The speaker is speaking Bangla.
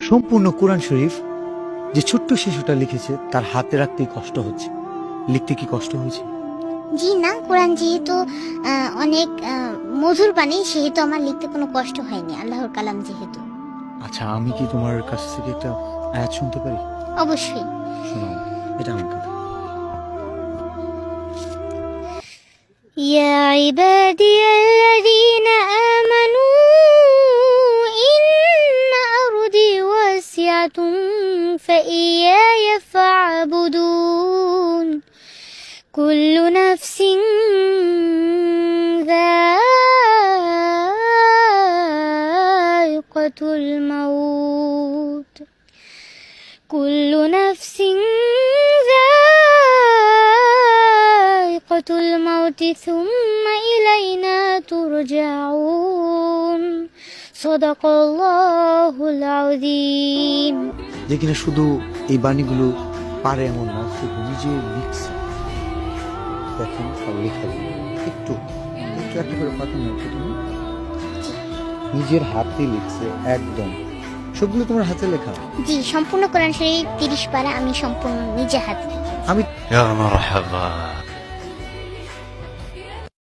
সম্পূর্ণ কোরআন শরীফ যে ছোট্ট শিশুটা লিখেছে তার হাতে রাখতেই কষ্ট হচ্ছে, লিখতে কি কষ্ট হয়েছে? জি না, কোরআন যেহেতু অনেক মধুর বাণী, সেহেতু আমার লিখতে কোনো কষ্ট হয়নি, আল্লাহর কালাম যেহেতু। আচ্ছা, আমি কি তোমার কাছ থেকে একটা আয়াত শুনতে পারি? অবশ্যই। শোনাও, এটা আমার কথা। يا عبادي الذين آمنوا إن أرضي واسعة فإياي فاعبدون كل نفس ذائقة الموت كل نفس ذائقة الموت ثم إلينا ترجعون صدق الله العظيم। যে কিনা শুধু এই বাণীগুলো পারে এমন না, শুধু নিজে লিখছে। দেখেন তার লেখাগুলো একটু একটু একটা করে পাতা নেই, প্রথমে নিজের হাতে লিখছে একদম। সবগুলো তোমার হাতে লেখা? জি, সম্পূর্ণ কোরআন শরীফ 30 পারা আমি সম্পূর্ণ নিজে হাতে। আমি يا مرحبا